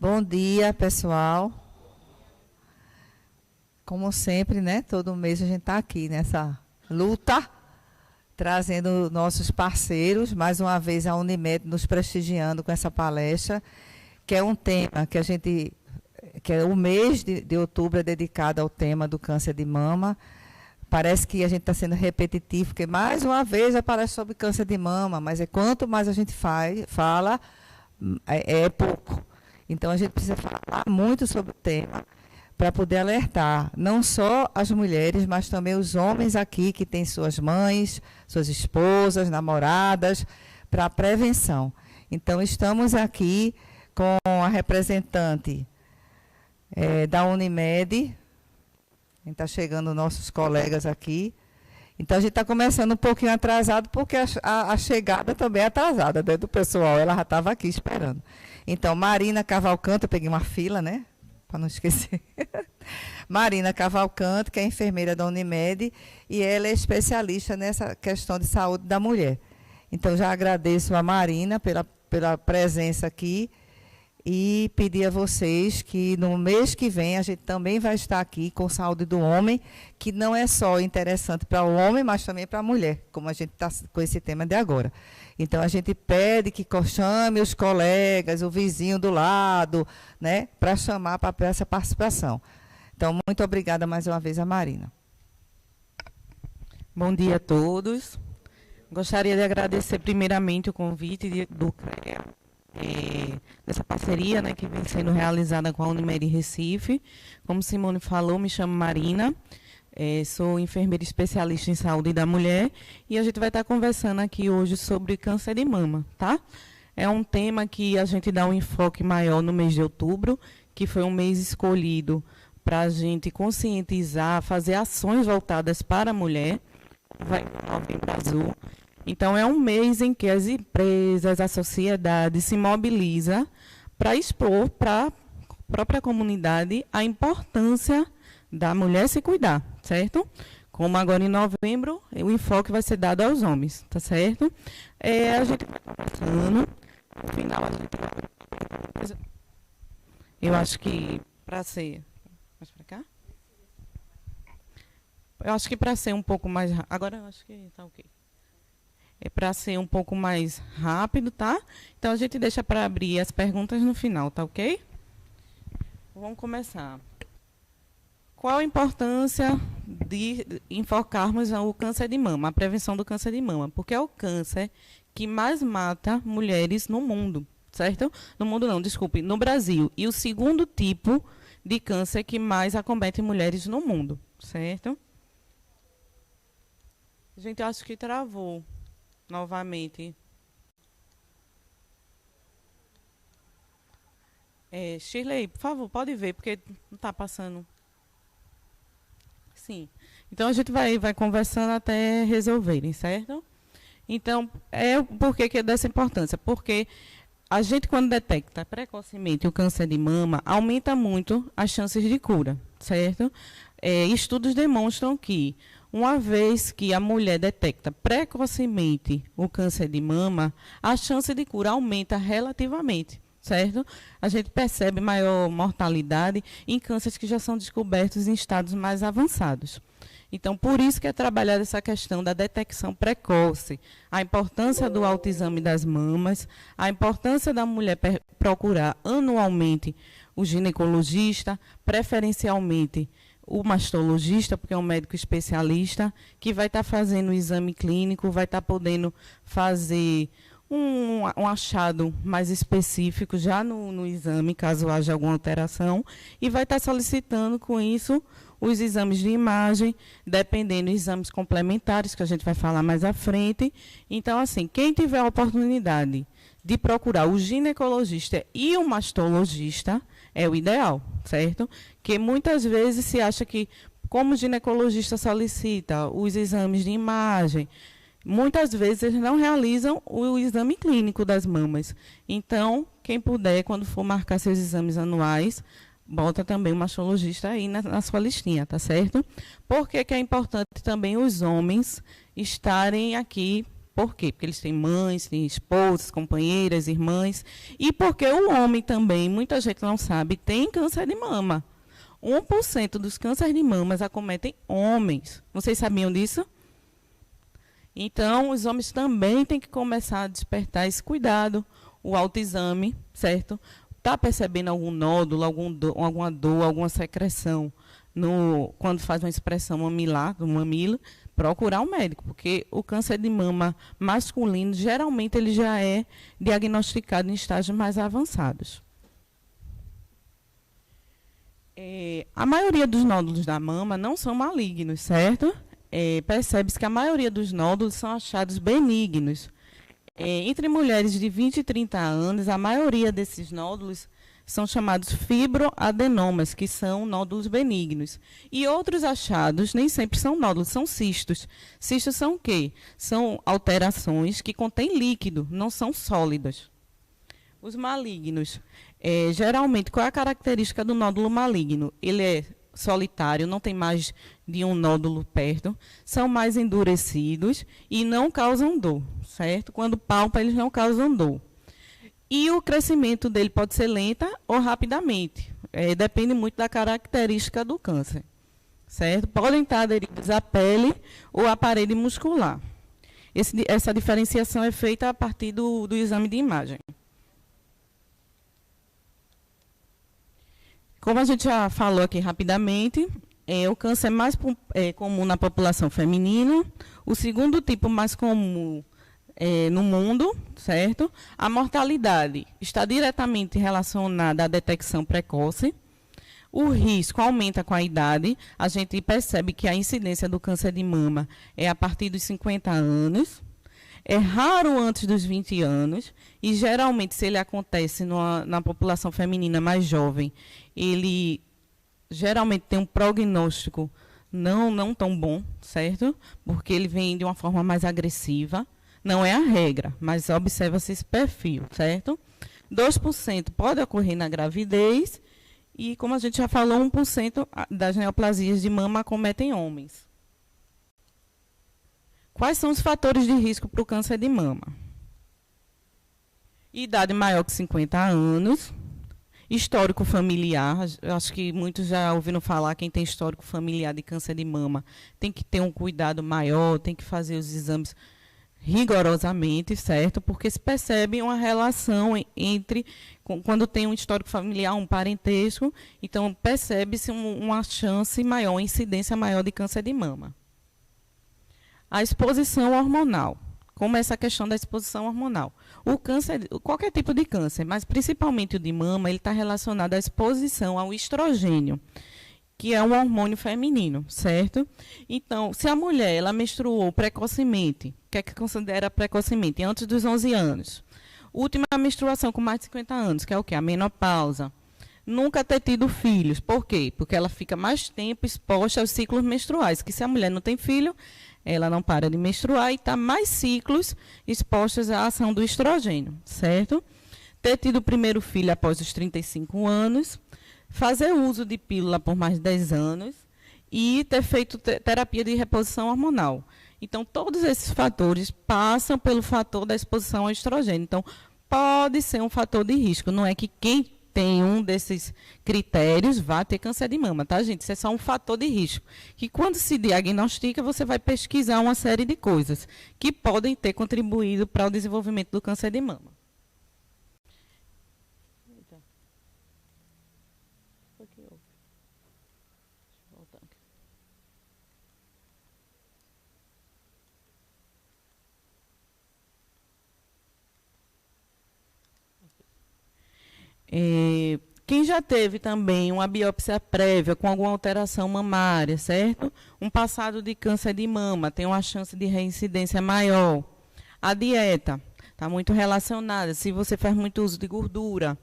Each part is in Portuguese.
Bom dia, pessoal. Como sempre, né? Todo mês a gente está aqui nessa luta, trazendo nossos parceiros, mais uma vez a Unimed nos prestigiando com essa palestra, que é um tema que é o mês de outubro é dedicado ao tema do câncer de mama. Parece que a gente está sendo repetitivo, porque mais uma vez a palestra sobre câncer de mama, mas quanto mais a gente fala, é pouco. Então, a gente precisa falar muito sobre o tema para poder alertar não só as mulheres, mas também os homens aqui que têm suas mães, suas esposas, namoradas, para a prevenção. Então, estamos aqui com a representante da Unimed. Está chegando nossos colegas aqui. Então, a gente está começando um pouquinho atrasado, porque a chegada também é atrasada, né, do pessoal. Ela já estava aqui esperando. Então, Marina Cavalcante, eu peguei uma fila, né? Para não esquecer. Marina Cavalcante, que é enfermeira da Unimed, e ela é especialista nessa questão de saúde da mulher. Então, já agradeço a Marina pela presença aqui e pedir a vocês que no mês que vem a gente também vai estar aqui com saúde do homem, que não é só interessante para o homem, mas também para a mulher, como a gente está com esse tema de agora. Então, a gente pede que chame os colegas, o vizinho do lado, né, para chamar para essa participação. Então, muito obrigada mais uma vez a Marina. Bom dia a todos. Gostaria de agradecer primeiramente o convite do CREA, dessa parceria, né, que vem sendo realizada com a Unimed Recife. Como Simone falou, me chamo Marina, sou enfermeira especialista em saúde da mulher e a gente vai estar conversando aqui hoje sobre câncer de mama, tá? É um tema que a gente dá um enfoque maior no mês de outubro, que foi um mês escolhido para a gente conscientizar, fazer ações voltadas para a mulher. Vai em Novembro Azul. Então, é um mês em que as empresas, a sociedade se mobiliza para expor para a própria comunidade a importância da mulher se cuidar, certo? Como agora em novembro, o enfoque vai ser dado aos homens, tá certo? A gente vai conversando, no final a gente vai... Eu acho que para ser... Mais para cá? Eu acho que para ser um pouco mais... Agora eu acho que está ok. Para ser um pouco mais rápido, tá? Então, a gente deixa para abrir as perguntas no final, tá ok? Vamos começar. Qual a importância de enfocarmos o câncer de mama, a prevenção do câncer de mama? Porque é o câncer que mais mata mulheres no mundo, certo? No mundo não, desculpe, no Brasil. E o segundo tipo de câncer que mais acomete mulheres no mundo, certo? Gente, eu acho que travou. Novamente. Shirley, por favor, pode ver, porque não está passando. Sim. Então, a gente vai conversando até resolverem, certo? Então, por que é dessa importância? Porque a gente, quando detecta precocemente o câncer de mama, aumenta muito as chances de cura, certo? Estudos demonstram que uma vez que a mulher detecta precocemente o câncer de mama, a chance de cura aumenta relativamente, certo? A gente percebe maior mortalidade em cânceres que já são descobertos em estados mais avançados. Então, por isso que é trabalhada essa questão da detecção precoce, a importância do autoexame das mamas, a importância da mulher procurar anualmente o ginecologista, preferencialmente o mastologista, porque é um médico especialista, que vai estar fazendo o exame clínico, vai estar podendo fazer um achado mais específico já no exame, caso haja alguma alteração, e vai estar solicitando com isso os exames de imagem, dependendo dos exames complementares, que a gente vai falar mais à frente. Então, assim, quem tiver a oportunidade de procurar o ginecologista e o mastologista, é o ideal, certo? Que muitas vezes se acha que, como o ginecologista solicita os exames de imagem, muitas vezes eles não realizam o exame clínico das mamas. Então, quem puder, quando for marcar seus exames anuais, bota também o mastologista aí na sua listinha, tá certo? Por que é importante também os homens estarem aqui Por quê? Porque eles têm mães, têm esposas, companheiras, irmãs. E porque o homem também, muita gente não sabe, tem câncer de mama. 1% dos cânceres de mamas acometem homens. Vocês sabiam disso? Então, os homens também têm que começar a despertar esse cuidado, o autoexame, certo? Está percebendo algum nódulo, alguma dor, alguma secreção quando faz uma expressão mamilar, do mamilo, procurar um médico, porque o câncer de mama masculino, geralmente, ele já é diagnosticado em estágios mais avançados. A maioria dos nódulos da mama não são malignos, certo? Percebe-se que a maioria dos nódulos são achados benignos. Entre mulheres de 20 e 30 anos, a maioria desses nódulos são chamados fibroadenomas, que são nódulos benignos. E outros achados nem sempre são nódulos, são cistos. Cistos são o quê? São alterações que contêm líquido, não são sólidas. Os malignos, geralmente, qual é a característica do nódulo maligno? Ele é solitário, não tem mais de um nódulo perto, são mais endurecidos e não causam dor, certo? Quando palpa, eles não causam dor. E o crescimento dele pode ser lenta ou rapidamente. Depende muito da característica do câncer, certo? Podem estar aderidos à pele ou à parede muscular. Essa diferenciação é feita a partir do exame de imagem. Como a gente já falou aqui rapidamente, o câncer é mais comum na população feminina. O segundo tipo mais comum no mundo, certo? A mortalidade está diretamente relacionada à detecção precoce. O risco aumenta com a idade. A gente percebe que a incidência do câncer de mama é a partir dos 50 anos. É raro antes dos 20 anos e, geralmente, se ele acontece na população feminina mais jovem, ele geralmente tem um prognóstico não tão bom, certo? Porque ele vem de uma forma mais agressiva. Não é a regra, mas observa-se esse perfil, certo? 2% pode ocorrer na gravidez e, como a gente já falou, 1% das neoplasias de mama acometem homens. Quais são os fatores de risco para o câncer de mama? Idade maior que 50 anos, histórico familiar, acho que muitos já ouviram falar, quem tem histórico familiar de câncer de mama tem que ter um cuidado maior, tem que fazer os exames rigorosamente, certo? Porque se percebe uma relação entre, quando tem um histórico familiar, um parentesco, então percebe-se uma chance maior, uma incidência maior de câncer de mama. A exposição hormonal. Como é essa questão da exposição hormonal? O câncer, qualquer tipo de câncer, mas principalmente o de mama, ele está relacionado à exposição ao estrogênio, que é um hormônio feminino, certo? Então, se a mulher ela menstruou precocemente, o que é que considera precocemente? Antes dos 11 anos. Última menstruação com mais de 50 anos, que é o quê? A menopausa. Nunca ter tido filhos. Por quê? Porque ela fica mais tempo exposta aos ciclos menstruais, que se a mulher não tem filho, ela não para de menstruar e está mais ciclos expostos à ação do estrogênio, certo? Ter tido o primeiro filho após os 35 anos, fazer uso de pílula por mais de 10 anos e ter feito terapia de reposição hormonal. Então, todos esses fatores passam pelo fator da exposição ao estrogênio. Então, pode ser um fator de risco. Não é que quem tem um desses critérios vai ter câncer de mama, tá, gente? Isso é só um fator de risco. Que quando se diagnostica, você vai pesquisar uma série de coisas que podem ter contribuído para o desenvolvimento do câncer de mama. Quem já teve também uma biópsia prévia com alguma alteração mamária, certo? Um passado de câncer de mama, tem uma chance de reincidência maior. A dieta está muito relacionada. Se você faz muito uso de gordura,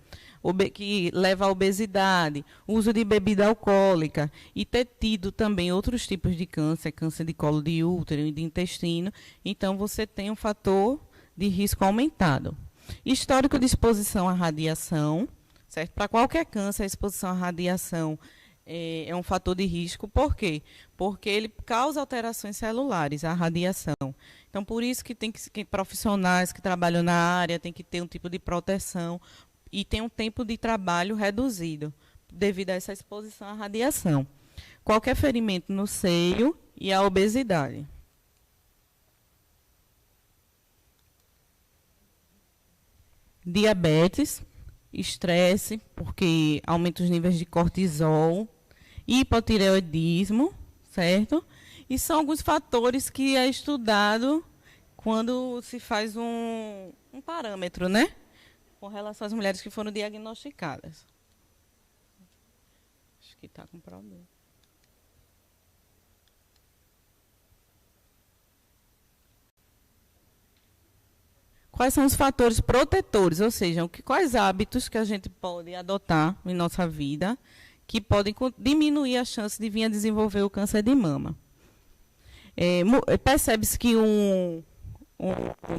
que leva à obesidade, uso de bebida alcoólica e ter tido também outros tipos de câncer, câncer de colo de útero e de intestino, então você tem um fator de risco aumentado. Histórico de exposição à radiação, certo? Para qualquer câncer, a exposição à radiação é um fator de risco. Por quê? Porque ele causa alterações celulares, a radiação. Então, por isso que tem que profissionais que trabalham na área tem que ter um tipo de proteção e tem um tempo de trabalho reduzido devido a essa exposição à radiação. Qualquer ferimento no seio e a obesidade. Diabetes, estresse, porque aumenta os níveis de cortisol, hipotireoidismo, certo? E são alguns fatores que é estudado quando se faz um parâmetro, né? Com relação às mulheres que foram diagnosticadas. Acho que está com problema. Quais são os fatores protetores, ou seja, quais hábitos que a gente pode adotar em nossa vida que podem diminuir a chance de vir a desenvolver o câncer de mama. Percebe-se que um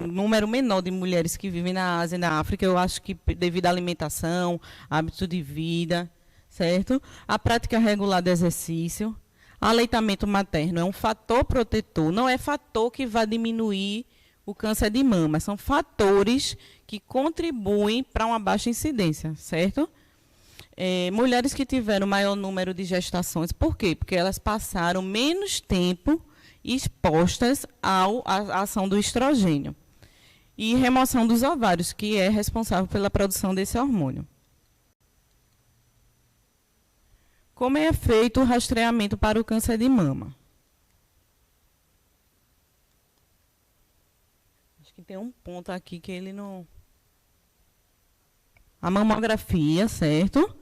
número menor de mulheres que vivem na Ásia e na África, eu acho que devido à alimentação, hábito de vida, certo? A prática regular de exercício, aleitamento materno é um fator protetor, não é fator que vai diminuir o câncer de mama, são fatores que contribuem para uma baixa incidência, certo? Mulheres que tiveram maior número de gestações, por quê? Porque elas passaram menos tempo expostas à ação do estrogênio. E remoção dos ovários, que é responsável pela produção desse hormônio. Como é feito o rastreamento para o câncer de mama? Acho que tem um ponto aqui que ele não... A mamografia, certo?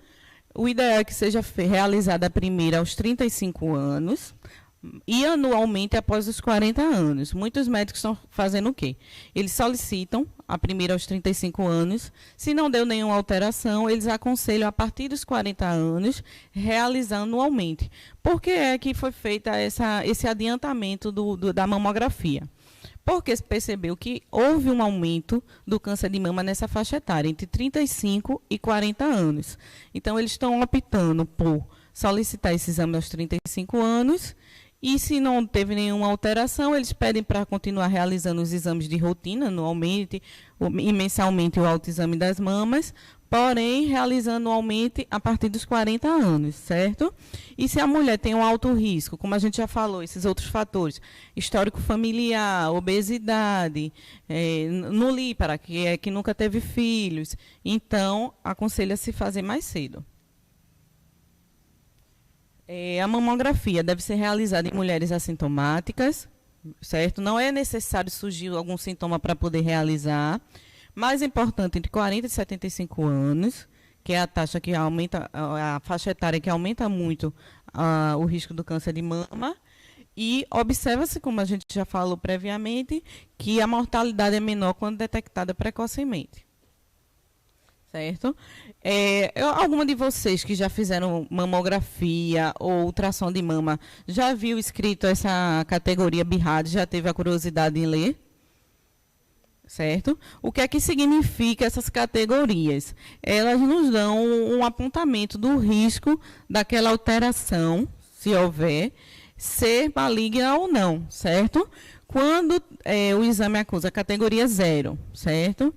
O ideal é que seja realizada a primeira aos 35 anos e anualmente após os 40 anos. Muitos médicos estão fazendo o quê? Eles solicitam a primeira aos 35 anos. Se não deu nenhuma alteração, eles aconselham a partir dos 40 anos realizar anualmente. Por que é que foi feita esse adiantamento da mamografia? Porque se percebeu que houve um aumento do câncer de mama nessa faixa etária, entre 35 e 40 anos. Então, eles estão optando por solicitar esse exame aos 35 anos e, se não teve nenhuma alteração, eles pedem para continuar realizando os exames de rotina, anualmente e mensalmente o autoexame das mamas, porém, realizando anualmente a partir dos 40 anos, certo? E se a mulher tem um alto risco, como a gente já falou, esses outros fatores, histórico familiar, obesidade, nulípara, que nunca teve filhos, então, aconselha-se fazer mais cedo. A mamografia deve ser realizada em mulheres assintomáticas, certo? Não é necessário surgir algum sintoma para poder realizar. Mais importante, entre 40 e 75 anos, que é a taxa que aumenta, a faixa etária que aumenta muito o risco do câncer de mama. E observa-se, como a gente já falou previamente, que a mortalidade é menor quando detectada precocemente. Certo? Alguma de vocês que já fizeram mamografia ou ultrassom de mama já viu escrito essa categoria BIRAD, já teve a curiosidade em ler? Certo? O que é que significa essas categorias? Elas nos dão um apontamento do risco daquela alteração, se houver, ser maligna ou não, certo? Quando o exame acusa a categoria 0, certo?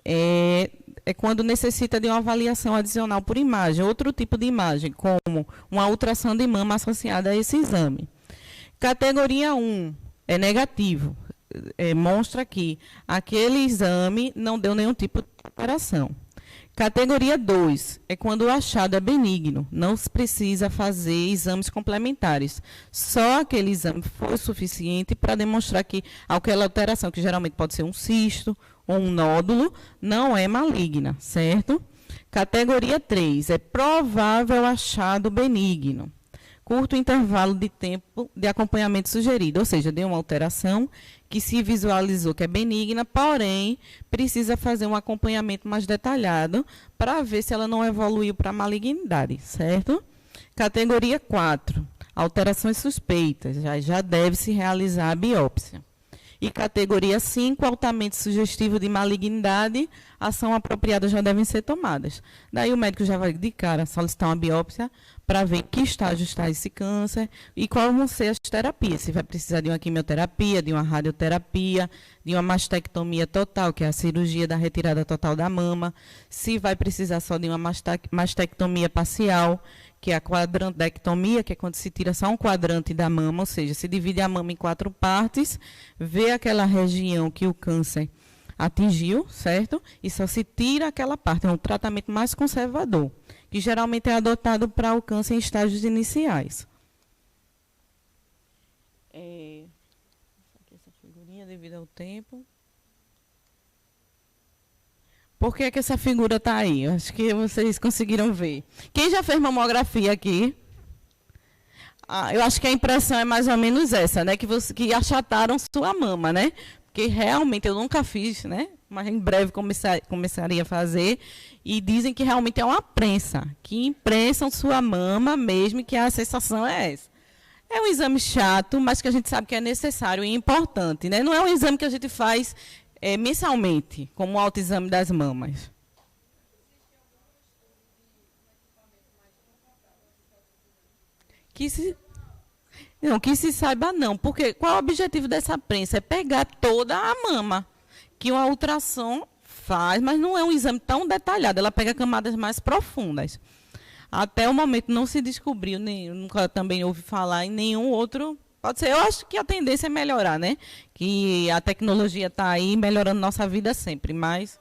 É quando necessita de uma avaliação adicional por imagem, outro tipo de imagem, como uma ultrassom de mama associada a esse exame. Categoria 1 é negativo. Mostra que aquele exame não deu nenhum tipo de alteração. Categoria 2 é quando o achado é benigno, não se precisa fazer exames complementares. Só aquele exame foi suficiente para demonstrar que aquela alteração, que geralmente pode ser um cisto ou um nódulo, não é maligna, certo? Categoria 3 é provável achado benigno. Curto intervalo de tempo de acompanhamento sugerido, ou seja, deu uma alteração que se visualizou que é benigna, porém, precisa fazer um acompanhamento mais detalhado para ver se ela não evoluiu para malignidade, certo? Categoria 4, alterações suspeitas, já deve-se realizar a biópsia. E categoria 5, altamente sugestivo de malignidade, ação apropriada já devem ser tomadas. Daí o médico já vai de cara solicitar uma biópsia para ver que estágio está esse câncer e quais vão ser as terapias. Se vai precisar de uma quimioterapia, de uma radioterapia, de uma mastectomia total, que é a cirurgia da retirada total da mama, se vai precisar só de uma mastectomia parcial, que é a quadrantectomia, que é quando se tira só um quadrante da mama, ou seja, se divide a mama em 4 partes, vê aquela região que o câncer atingiu, certo? E só se tira aquela parte, é um tratamento mais conservador, que geralmente é adotado para o câncer em estágios iniciais. Aqui essa figurinha devido ao tempo. Por que essa figura está aí? Eu acho que vocês conseguiram ver. Quem já fez mamografia aqui? Eu acho que a impressão é mais ou menos essa, né? Que achataram sua mama, né? Porque realmente eu nunca fiz, né? Mas em breve começaria a fazer. E dizem que realmente é uma prensa, que imprensam sua mama mesmo, que a sensação é essa. É um exame chato, mas que a gente sabe que é necessário e importante, né? Não é um exame que a gente faz mensalmente, como o autoexame das mamas. Que se saiba não, porque qual é o objetivo dessa prensa? É pegar toda a mama, que uma ultrassom faz, mas não é um exame tão detalhado, ela pega camadas mais profundas. Até o momento não se descobriu, nunca também ouvi falar em nenhum outro. Pode ser, eu acho que a tendência é melhorar, né? Que a tecnologia está aí melhorando nossa vida sempre, mas...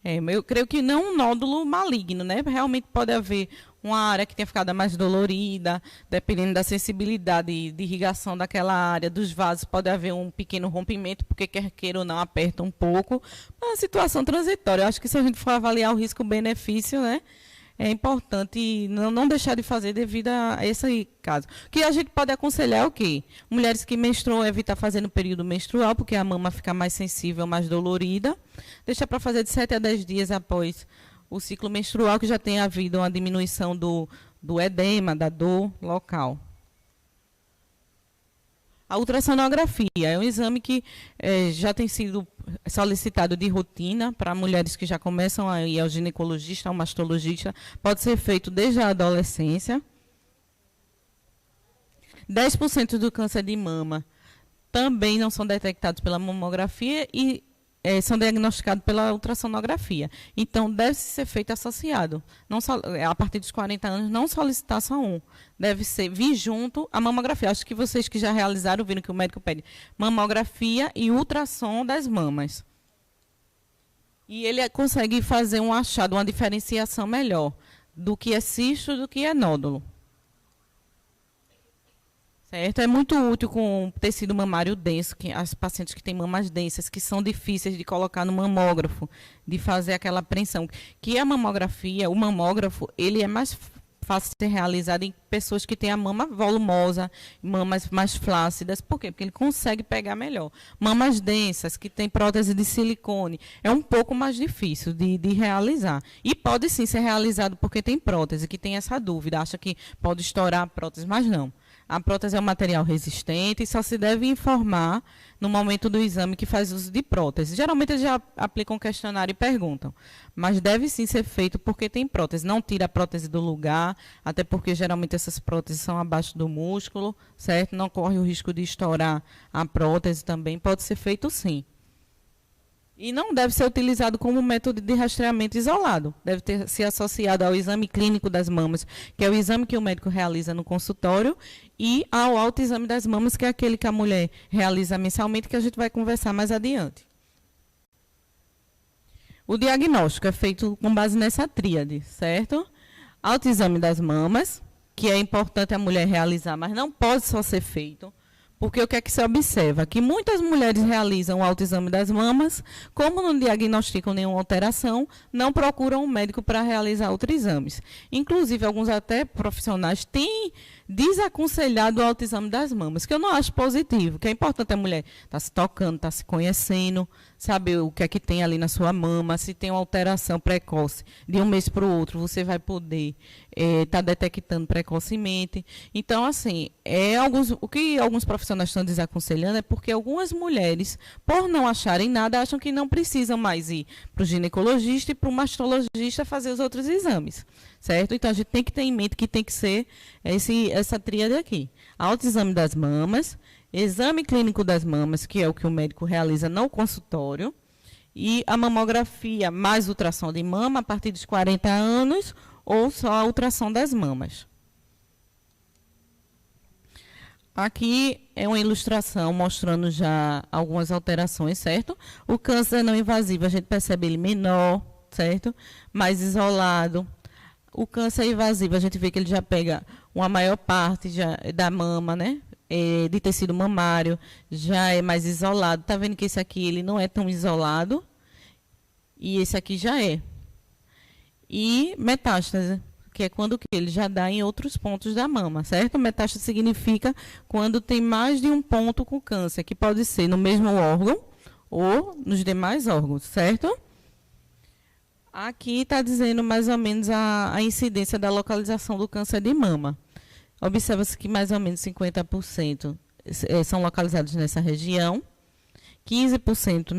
eu creio que não um nódulo maligno, né? Realmente pode haver uma área que tenha ficado mais dolorida, dependendo da sensibilidade de irrigação daquela área, dos vasos, pode haver um pequeno rompimento, porque quer queira ou não, aperta um pouco. É uma situação transitória. Eu acho que se a gente for avaliar o risco-benefício, né, é importante não deixar de fazer devido a esse caso. O que a gente pode aconselhar é o quê? Mulheres que menstruam, evitar fazer no período menstrual, porque a mama fica mais sensível, mais dolorida. Deixa para fazer de 7 a 10 dias após o ciclo menstrual, que já tenha havido uma diminuição do edema, da dor local. A ultrassonografia é um exame que já tem sido solicitado de rotina para mulheres que já começam a ir ao ginecologista, ao mastologista. Pode ser feito desde a adolescência. 10% do câncer de mama também não são detectados pela mamografia e são diagnosticados pela ultrassonografia. Então, deve ser feito associado. Não só, a partir dos 40 anos, não solicitar só um. Deve vir junto a mamografia. Acho que vocês que já realizaram, viram que o médico pede mamografia e ultrassom das mamas. E ele consegue fazer um achado, uma diferenciação melhor do que é cisto do que é nódulo. Certo? É muito útil com tecido mamário denso, que as pacientes que têm mamas densas, que são difíceis de colocar no mamógrafo, de fazer aquela apreensão. Que a mamografia, o mamógrafo, ele é mais fácil de ser realizado em pessoas que têm a mama volumosa, mamas mais flácidas. Por quê? Porque ele consegue pegar melhor. Mamas densas, que têm prótese de silicone, é um pouco mais difícil de realizar. E pode sim ser realizado porque tem prótese, que tem essa dúvida, acha que pode estourar a prótese, mas não. A prótese é um material resistente e só se deve informar no momento do exame que faz uso de prótese. Geralmente eles já aplicam um questionário e perguntam, mas deve sim ser feito porque tem prótese. Não tira a prótese do lugar, até porque geralmente essas próteses são abaixo do músculo, certo? Não corre o risco de estourar a prótese também, pode ser feito sim. E não deve ser utilizado como método de rastreamento isolado. Deve ser associado ao exame clínico das mamas, que é o exame que o médico realiza no consultório, e ao autoexame das mamas, que é aquele que a mulher realiza mensalmente, que a gente vai conversar mais adiante. O diagnóstico é feito com base nessa tríade, certo? Autoexame das mamas, que é importante a mulher realizar, mas não pode só ser feito. Porque o que é que se observa? Que muitas mulheres realizam o autoexame das mamas, como não diagnosticam nenhuma alteração, não procuram um médico para realizar outros exames. Inclusive, alguns até profissionais têm desaconselhado o autoexame das mamas, que eu não acho positivo, que é importante a mulher estar se tocando, estar se conhecendo, saber o que é que tem ali na sua mama, se tem uma alteração precoce de um mês para o outro, você vai poder estar detectando precocemente. Então, assim, o que alguns profissionais estão desaconselhando é porque algumas mulheres, por não acharem nada, acham que não precisam mais ir para o ginecologista e para o mastologista fazer os outros exames, certo? Então, a gente tem que ter em mente que tem que ser essa tríade aqui. Autoexame das mamas, exame clínico das mamas, que é o que o médico realiza no consultório, e a mamografia mais ultrassom de mama a partir dos 40 anos, ou só a ultrassom das mamas. Aqui é uma ilustração mostrando já algumas alterações, certo? O câncer não invasivo, a gente percebe ele menor, certo? Mais isolado. O câncer invasivo, a gente vê que ele já pega uma maior parte da mama, né? De tecido mamário, já é mais isolado. Tá vendo que esse aqui ele não é tão isolado? E esse aqui já é. E metástase, que é quando ele já dá em outros pontos da mama, certo? Metástase significa quando tem mais de um ponto com câncer, que pode ser no mesmo órgão ou nos demais órgãos, certo? Aqui está dizendo mais ou menos a incidência da localização do câncer de mama. Observa-se que mais ou menos 50% são localizados nessa região, 15%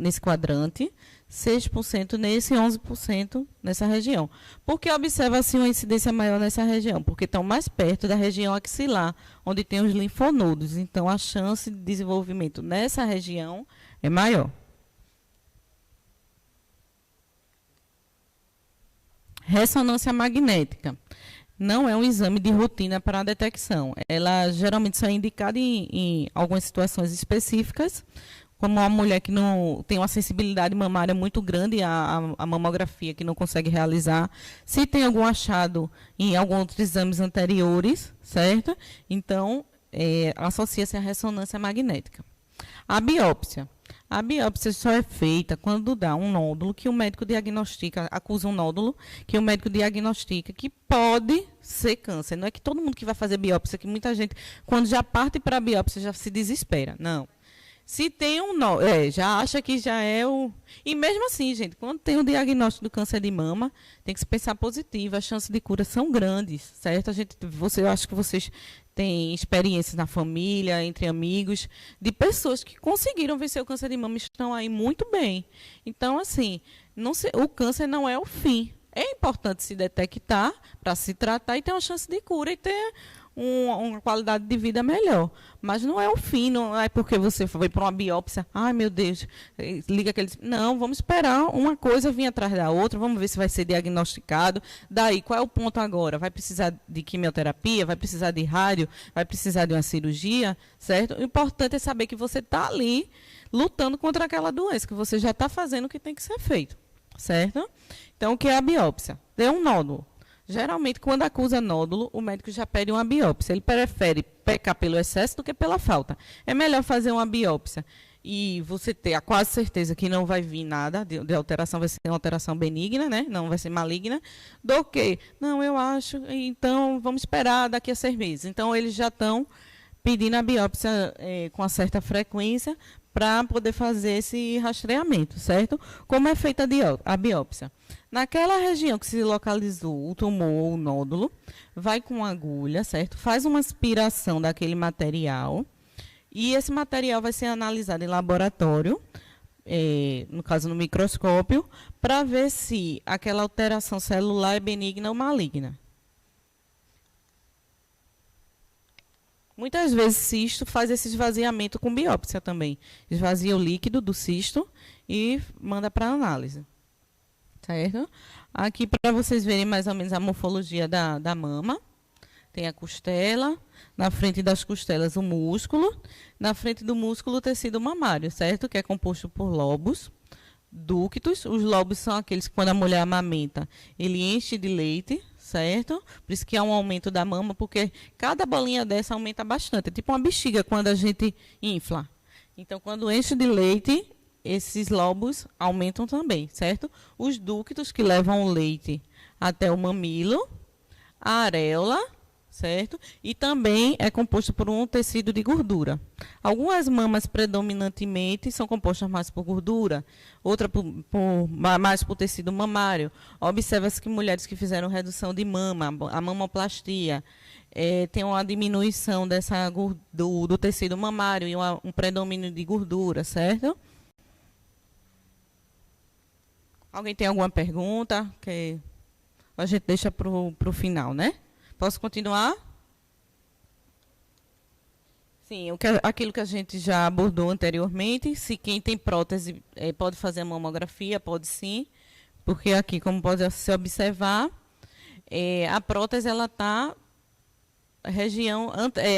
nesse quadrante, 6% nesse e 11% nessa região. Por que observa-se uma incidência maior nessa região? Porque estão mais perto da região axilar, onde tem os linfonodos. Então, a chance de desenvolvimento nessa região é maior. Ressonância magnética. Não é um exame de rotina para a detecção. Ela geralmente só é indicada em algumas situações específicas, como uma mulher que não tem uma sensibilidade mamária muito grande à mamografia, que não consegue realizar. Se tem algum achado em alguns outros exames anteriores, certo? Então, associa-se à ressonância magnética. A biópsia. A biópsia só é feita quando dá um nódulo que o médico diagnostica, acusa um nódulo que o médico diagnostica que pode ser câncer. Não é que todo mundo que vai fazer biópsia, que muita gente, quando já parte para a biópsia, já se desespera. Não. Se tem um nódulo, já acha que já é o... E mesmo assim, gente, quando tem o diagnóstico do câncer de mama, tem que se pensar positivo, as chances de cura são grandes, certo? Eu acho que vocês têm experiências na família, entre amigos, de pessoas que conseguiram vencer o câncer de mama e estão aí muito bem. Então, assim, o câncer não é o fim. É importante se detectar para se tratar e ter uma chance de cura e ter uma qualidade de vida melhor. Mas não é o fim, não é porque você foi para uma biópsia, ai meu Deus, liga aquele... Não, vamos esperar uma coisa vir atrás da outra, vamos ver se vai ser diagnosticado. Daí, qual é o ponto agora? Vai precisar de quimioterapia, vai precisar de rádio, vai precisar de uma cirurgia, certo? O importante é saber que você está ali lutando contra aquela doença, que você já está fazendo o que tem que ser feito, certo? Então, o que é a biópsia? Deu um nódulo. Geralmente, quando acusa nódulo, o médico já pede uma biópsia. Ele prefere pecar pelo excesso do que pela falta. É melhor fazer uma biópsia e você ter a quase certeza que não vai vir nada de alteração, vai ser uma alteração benigna, né? Não vai ser maligna, do que, não, eu acho, então vamos esperar daqui a 6 meses. Então, eles já estão pedindo a biópsia com uma certa frequência para poder fazer esse rastreamento, certo? Como é feita a biópsia? Naquela região que se localizou o tumor ou o nódulo, vai com uma agulha, certo? Faz uma aspiração daquele material e esse material vai ser analisado em laboratório, no caso no microscópio, para ver se aquela alteração celular é benigna ou maligna. Muitas vezes cisto faz esse esvaziamento com biópsia também. Esvazia o líquido do cisto e manda para análise. Certo? Aqui para vocês verem mais ou menos a morfologia da mama. Tem a costela, na frente das costelas o músculo, na frente do músculo o tecido mamário, certo? Que é composto por lobos, dúctos. Os lobos são aqueles que quando a mulher amamenta, ele enche de leite, certo? Por isso que há um aumento da mama, porque cada bolinha dessa aumenta bastante. É tipo uma bexiga quando a gente infla. Então, quando enche de leite, esses lobos aumentam também, certo? Os dúctos que levam o leite até o mamilo, a areola, certo? E também é composto por um tecido de gordura. Algumas mamas predominantemente são compostas mais por gordura, outra mais por tecido mamário. Observa-se que mulheres que fizeram redução de mama, a mamoplastia, tem uma diminuição do tecido mamário e um predomínio de gordura, certo? Alguém tem alguma pergunta? Que a gente deixa para o final, né? Posso continuar? Sim, aquilo que a gente já abordou anteriormente, se quem tem prótese pode fazer a mamografia, pode sim, porque aqui, como pode se observar, a prótese ela está região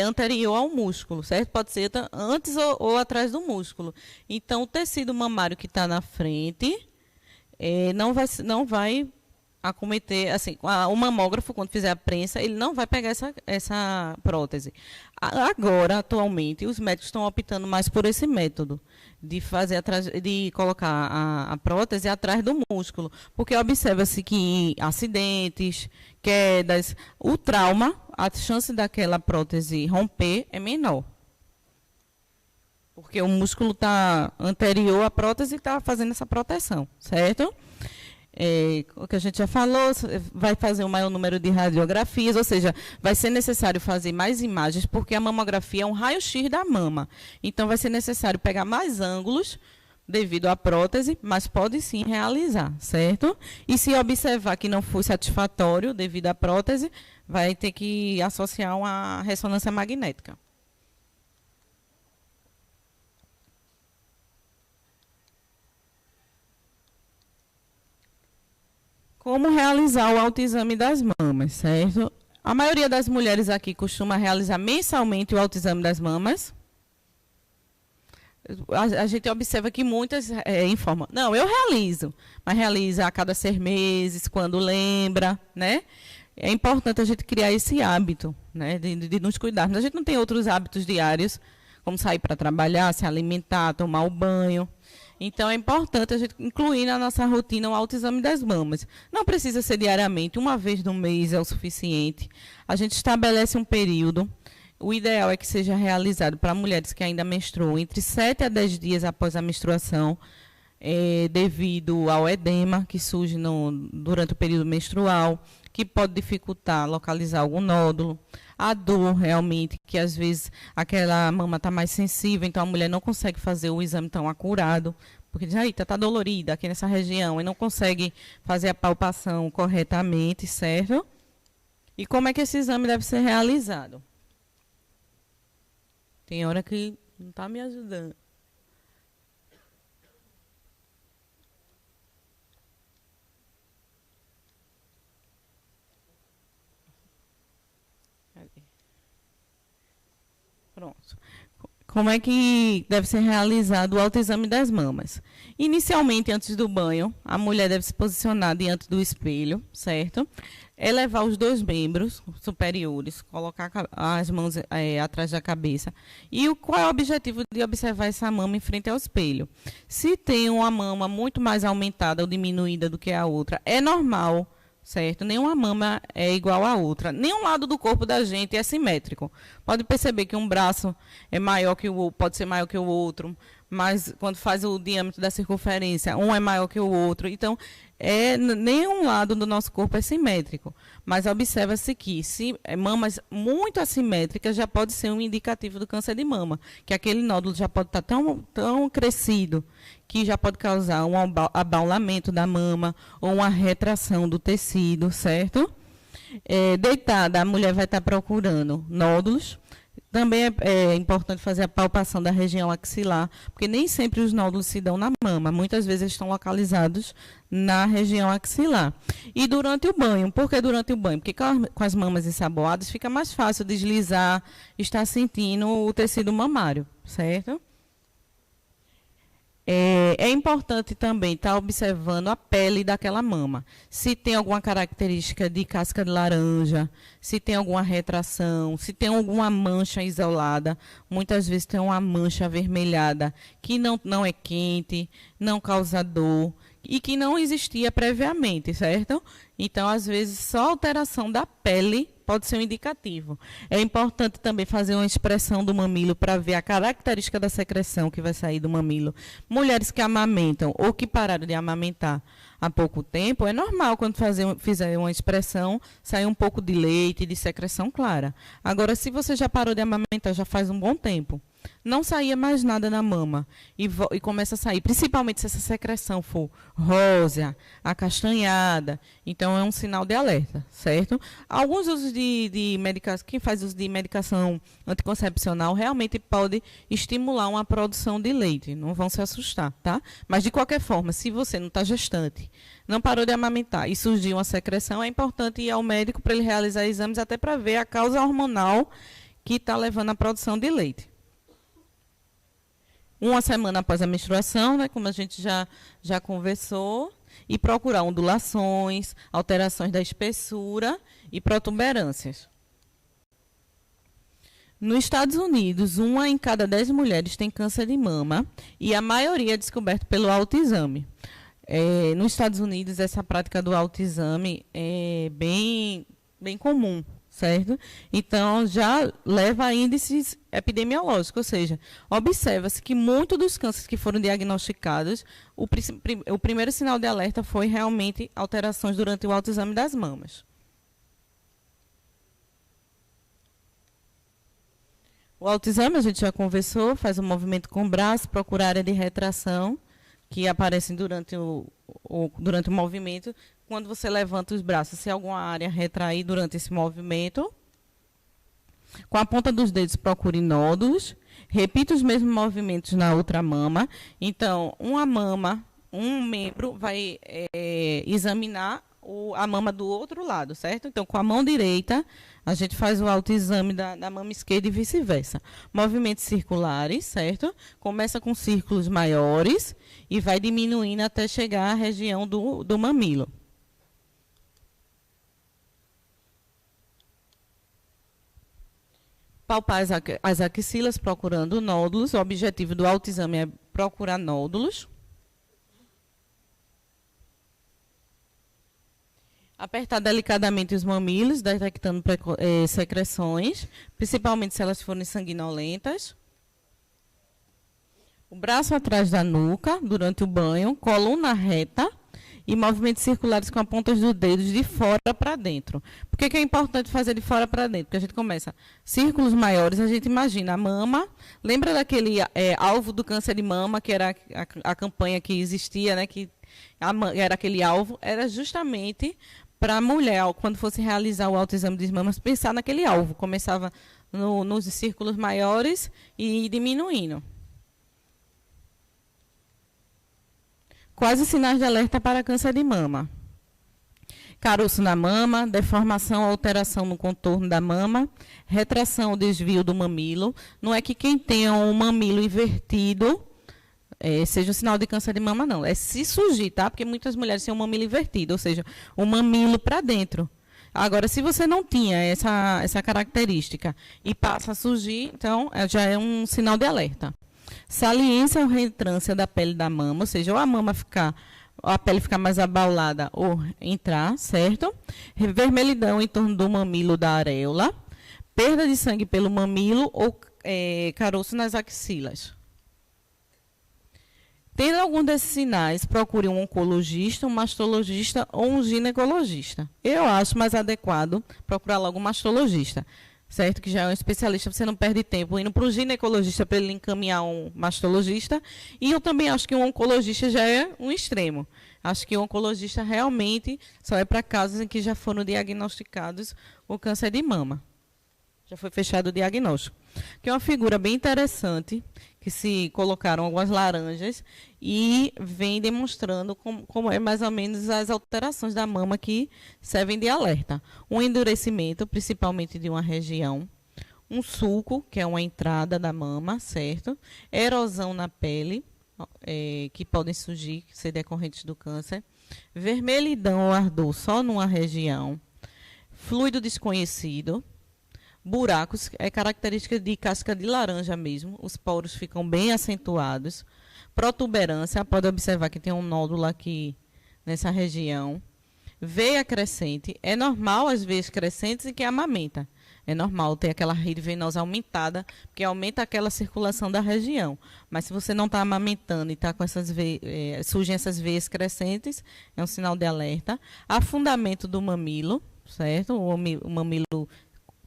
anterior ao músculo, certo? Pode ser antes ou atrás do músculo. Então, o tecido mamário que está na frente não vai acometer, assim, o mamógrafo, quando fizer a prensa, ele não vai pegar essa prótese. Agora, atualmente, os médicos estão optando mais por esse método, de colocar a prótese atrás do músculo, porque observa-se que acidentes, quedas, o trauma, a chance daquela prótese romper é menor. Porque o músculo está anterior à prótese e está fazendo essa proteção, certo? O que a gente já falou, vai fazer um maior número de radiografias, ou seja, vai ser necessário fazer mais imagens, porque a mamografia é um raio-x da mama. Então, vai ser necessário pegar mais ângulos devido à prótese, mas pode sim realizar, certo? E se observar que não for satisfatório devido à prótese, vai ter que associar uma ressonância magnética. Como realizar o autoexame das mamas, certo? A maioria das mulheres aqui costuma realizar mensalmente o autoexame das mamas. A gente observa que muitas informam, não, eu realizo, mas realiza a cada 6 meses, quando lembra, né? É importante a gente criar esse hábito, né, de nos cuidarmos. A gente não tem outros hábitos diários, como sair para trabalhar, se alimentar, tomar o banho. Então, é importante a gente incluir na nossa rotina o autoexame das mamas. Não precisa ser diariamente, uma vez no mês é o suficiente. A gente estabelece um período. O ideal é que seja realizado para mulheres que ainda menstruam entre 7 a 10 dias após a menstruação, devido ao edema que surge durante o período menstrual, que pode dificultar localizar algum nódulo. A dor, realmente, que às vezes aquela mama está mais sensível, então a mulher não consegue fazer o exame tão acurado, porque diz, está dolorida aqui nessa região, e não consegue fazer a palpação corretamente, certo? E como é que esse exame deve ser realizado? Tem hora que não está me ajudando. Pronto. Como é que deve ser realizado o autoexame das mamas? Inicialmente, antes do banho, a mulher deve se posicionar diante do espelho, certo? Elevar os 2 membros superiores, colocar as mãos atrás da cabeça. E qual é o objetivo de observar essa mama em frente ao espelho? Se tem uma mama muito mais aumentada ou diminuída do que a outra, é normal, certo? Nenhuma mama é igual à outra. Nenhum lado do corpo da gente é simétrico. Pode perceber que um braço é maior que pode ser maior que o outro, mas quando faz o diâmetro da circunferência, um é maior que o outro. Então, nenhum lado do nosso corpo é simétrico. Mas observa-se que mamas muito assimétricas já pode ser um indicativo do câncer de mama, que aquele nódulo já pode estar tão crescido que já pode causar um abaulamento da mama ou uma retração do tecido, certo? Deitada, a mulher vai estar procurando nódulos. Também é importante fazer a palpação da região axilar, porque nem sempre os nódulos se dão na mama. Muitas vezes eles estão localizados na região axilar. E durante o banho. Por que durante o banho? Porque com as mamas ensaboadas fica mais fácil deslizar, estar sentindo o tecido mamário, certo? É importante também estar observando a pele daquela mama. Se tem alguma característica de casca de laranja, se tem alguma retração, se tem alguma mancha isolada. Muitas vezes tem uma mancha avermelhada que não é quente, não causa dor e que não existia previamente, certo? Então, às vezes, só a alteração da pele pode ser um indicativo. É importante também fazer uma expressão do mamilo para ver a característica da secreção que vai sair do mamilo. Mulheres que amamentam ou que pararam de amamentar há pouco tempo, é normal quando fizer uma expressão sair um pouco de leite, de secreção clara. Agora, se você já parou de amamentar já faz um bom tempo, não saía mais nada na mama e começa a sair, principalmente se essa secreção for rósea, acastanhada, então é um sinal de alerta, certo? Alguns usos de medicação, quem faz uso de medicação anticoncepcional realmente pode estimular uma produção de leite, não vão se assustar, tá? Mas de qualquer forma, se você não está gestante, não parou de amamentar e surgiu uma secreção, é importante ir ao médico para ele realizar exames até para ver a causa hormonal que está levando à produção de leite. Uma semana após a menstruação, né, como a gente já conversou, e procurar ondulações, alterações da espessura e protuberâncias. Nos Estados Unidos, 1 em cada 10 mulheres tem câncer de mama e a maioria é descoberto pelo autoexame. Nos Estados Unidos, essa prática do autoexame é bem comum, certo? Então, já leva a índices epidemiológicos, ou seja, observa-se que muitos dos cânceres que foram diagnosticados, o primeiro sinal de alerta foi realmente alterações durante o autoexame das mamas. O autoexame, a gente já conversou, faz um movimento com o braço, procura a área de retração, que aparecem durante o movimento. Quando você levanta os braços, se alguma área retrair durante esse movimento, com a ponta dos dedos procure nódulos, repita os mesmos movimentos na outra mama. Então, uma mama, um membro vai examinar a mama do outro lado, certo? Então, com a mão direita, a gente faz o autoexame da mama esquerda e vice-versa. Movimentos circulares, certo? Começa com círculos maiores e vai diminuindo até chegar à região do mamilo. Palpar as axilas procurando nódulos. O objetivo do autoexame é procurar nódulos. Apertar delicadamente os mamilos, detectando secreções, principalmente se elas forem sanguinolentas. O braço atrás da nuca, durante o banho, coluna reta e movimentos circulares com as pontas dos dedos de fora para dentro. Por que é importante fazer de fora para dentro? Porque a gente começa círculos maiores, a gente imagina a mama. Lembra daquele alvo do câncer de mama, que era a campanha que existia, né, que era aquele alvo? Era justamente para a mulher, quando fosse realizar o autoexame de mamas, pensar naquele alvo. Começava nos círculos maiores e ir diminuindo. Quais os sinais de alerta para câncer de mama? Caroço na mama, deformação ou alteração no contorno da mama, retração ou desvio do mamilo. Não é que quem tenha um mamilo invertido seja um sinal de câncer de mama, não. É se surgir, tá? Porque muitas mulheres têm um mamilo invertido, ou seja, o mamilo para dentro. Agora, se você não tinha essa característica e passa a surgir, então já é um sinal de alerta. Saliência ou reentrância da pele da mama, ou seja, ou a pele ficar mais abaulada ou entrar, certo? Vermelhidão em torno do mamilo da areola, perda de sangue pelo mamilo ou caroço nas axilas. Tendo algum desses sinais, procure um oncologista, um mastologista ou um ginecologista. Eu acho mais adequado procurar logo um mastologista, certo? Que já é um especialista, você não perde tempo indo para o ginecologista para ele encaminhar um mastologista. E eu também acho que um oncologista já é um extremo. Acho que o oncologista realmente só é para casos em que já foram diagnosticados o câncer de mama. Já foi fechado o diagnóstico. Que é uma figura bem interessante, que se colocaram algumas laranjas e vem demonstrando como é mais ou menos as alterações da mama que servem de alerta. Um endurecimento, principalmente de uma região. Um sulco, que é uma entrada da mama, certo? Erosão na pele, que podem surgir, ser decorrentes do câncer. Vermelhidão ou ardor só numa região. Fluido desconhecido. Buracos, é característica de casca de laranja mesmo, os poros ficam bem acentuados. Protuberância, pode observar que tem um nódulo aqui nessa região. Veia crescente, é normal as veias crescentes em quem amamenta. É normal ter aquela rede venosa aumentada, porque aumenta aquela circulação da região. Mas se você não está amamentando e está com surgem essas veias crescentes, é um sinal de alerta. Afundamento do mamilo, certo? O mamilo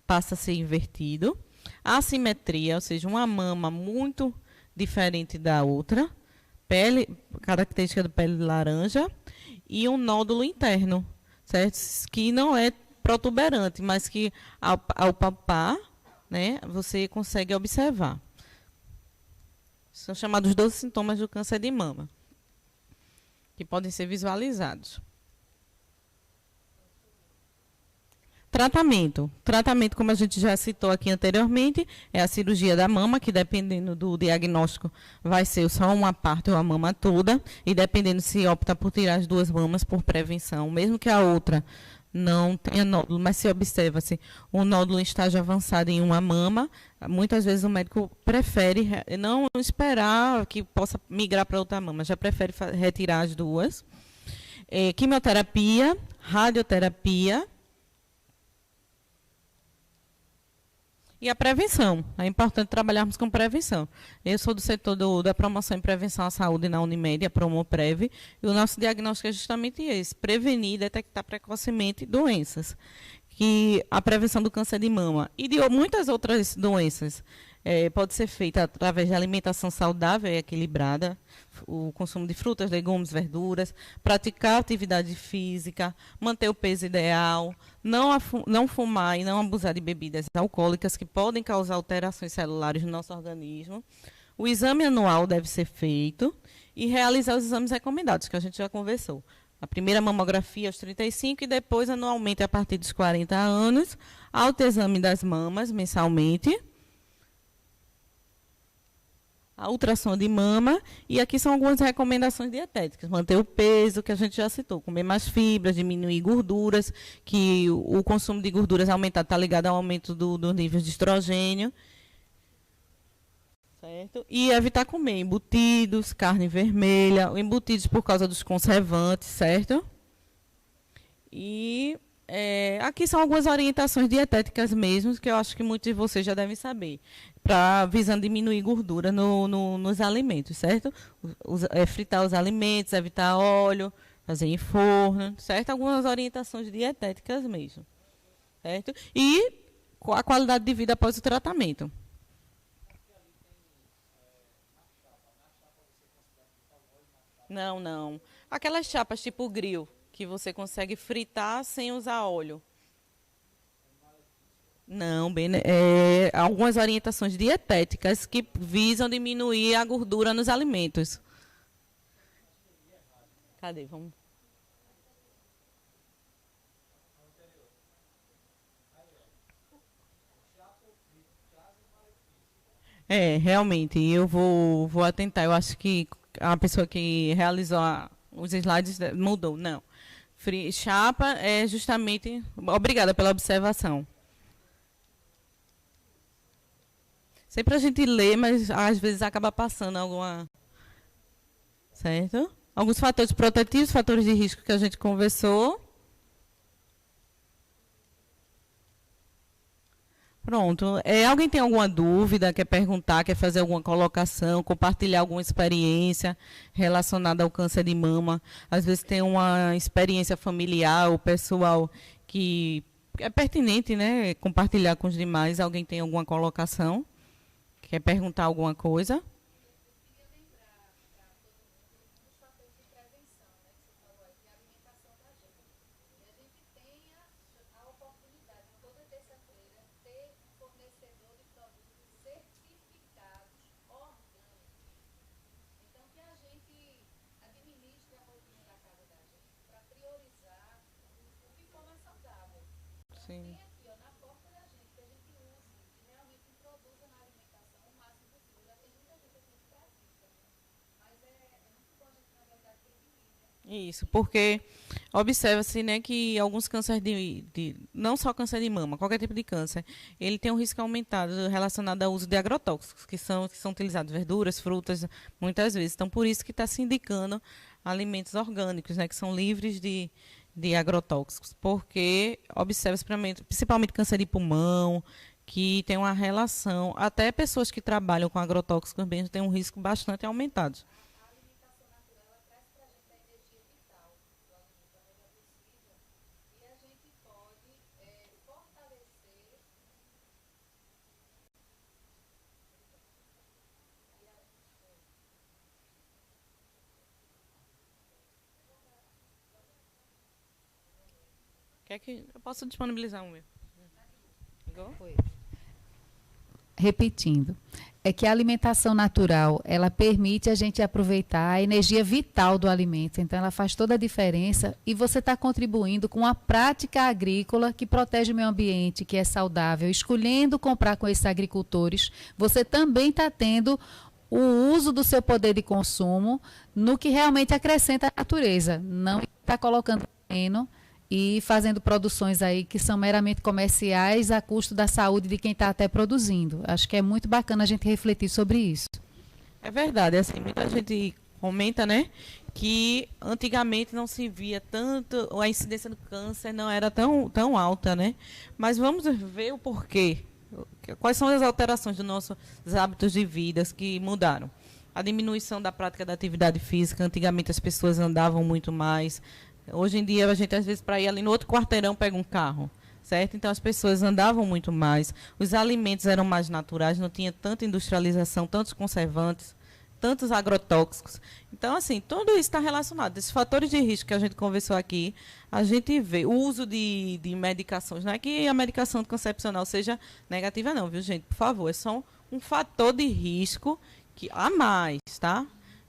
passa a ser invertido. Assimetria, ou seja, uma mama muito diferente da outra. Pele, característica da pele laranja. E um nódulo interno, certo? Que não é protuberante, mas que ao palpar, né, você consegue observar. São chamados 12 sintomas do câncer de mama, que podem ser visualizados. Tratamento. Tratamento, como a gente já citou aqui anteriormente, é a cirurgia da mama, que dependendo do diagnóstico vai ser só uma parte ou a mama toda, e dependendo se opta por tirar as duas mamas por prevenção, mesmo que a outra não tenha nódulo, mas se observa-se um nódulo em estágio avançado em uma mama, muitas vezes o médico prefere não esperar que possa migrar para outra mama, já prefere retirar as duas. Quimioterapia, radioterapia e a prevenção. É importante trabalharmos com prevenção. Eu sou do setor da promoção e prevenção à saúde na Unimed, a Promoprev, e o nosso diagnóstico é justamente esse, prevenir e detectar precocemente doenças. Que a prevenção do câncer de mama e de muitas outras doenças pode ser feita através de alimentação saudável e equilibrada, o consumo de frutas, legumes, verduras, praticar atividade física, manter o peso ideal, não fumar e não abusar de bebidas alcoólicas que podem causar alterações celulares no nosso organismo. O exame anual deve ser feito e realizar os exames recomendados, que a gente já conversou. A primeira mamografia aos 35 e depois anualmente a partir dos 40 anos, autoexame das mamas mensalmente, a ultrassom de mama, e aqui são algumas recomendações dietéticas. Manter o peso, que a gente já citou, comer mais fibras, diminuir gorduras, que o consumo de gorduras aumentado está ligado ao aumento dos níveis de estrogênio. Certo? E evitar comer embutidos, carne vermelha, embutidos por causa dos conservantes, certo? E aqui são algumas orientações dietéticas mesmo, que eu acho que muitos de vocês já devem saber, visando diminuir gordura nos alimentos, certo? Fritar os alimentos, evitar óleo, fazer em forno, certo? Algumas orientações dietéticas mesmo, certo? E a qualidade de vida após o tratamento. Não. Aquelas chapas tipo grill, que você consegue fritar sem usar óleo. Não, algumas orientações dietéticas que visam diminuir a gordura nos alimentos. Cadê? Vamos. Realmente, eu vou atentar. Eu acho que a pessoa que realizou os slides mudou. Não. Chapa é justamente... Obrigada pela observação. Sempre a gente lê, mas às vezes acaba passando alguma... Certo? Alguns fatores protetivos, fatores de risco que a gente conversou. Pronto. Alguém tem alguma dúvida, quer perguntar, quer fazer alguma colocação, compartilhar alguma experiência relacionada ao câncer de mama? Às vezes tem uma experiência familiar ou pessoal que é pertinente, né, compartilhar com os demais. Alguém tem alguma colocação? Quer perguntar alguma coisa? Sim. Isso, porque observa-se, né, que alguns cânceres não só câncer de mama, qualquer tipo de câncer, ele tem um risco aumentado relacionado ao uso de agrotóxicos, que são utilizados verduras, frutas, muitas vezes. Então, por isso que está se indicando alimentos orgânicos, né, que são livres de de agrotóxicos, porque observa principalmente câncer de pulmão, que tem uma relação, até pessoas que trabalham com agrotóxicos também têm um risco bastante aumentado. Quer que eu posso disponibilizar um meu? Foi. Repetindo, é que a alimentação natural, ela permite a gente aproveitar a energia vital do alimento. Então, ela faz toda a diferença e você está contribuindo com a prática agrícola que protege o meio ambiente, que é saudável. Escolhendo comprar com esses agricultores, você também está tendo o uso do seu poder de consumo no que realmente acrescenta a natureza. Não está colocando veneno e fazendo produções aí que são meramente comerciais a custo da saúde de quem está até produzindo. Acho que é muito bacana a gente refletir sobre isso. É verdade, assim, muita gente comenta, né, que antigamente não se via tanto, a incidência do câncer não era tão alta, né? Mas vamos ver o porquê. Quais são as alterações dos nossos hábitos de vida que mudaram? A diminuição da prática da atividade física. Antigamente as pessoas andavam muito mais. Hoje em dia, a gente, às vezes, para ir ali no outro quarteirão, pega um carro, certo? Então, as pessoas andavam muito mais, os alimentos eram mais naturais, não tinha tanta industrialização, tantos conservantes, tantos agrotóxicos. Então, assim, tudo isso está relacionado. Esses fatores de risco que a gente conversou aqui, a gente vê o uso de medicações. Não é que a medicação anticoncepcional seja negativa, não, viu, gente? Por favor, é só um fator de risco que há mais, tá?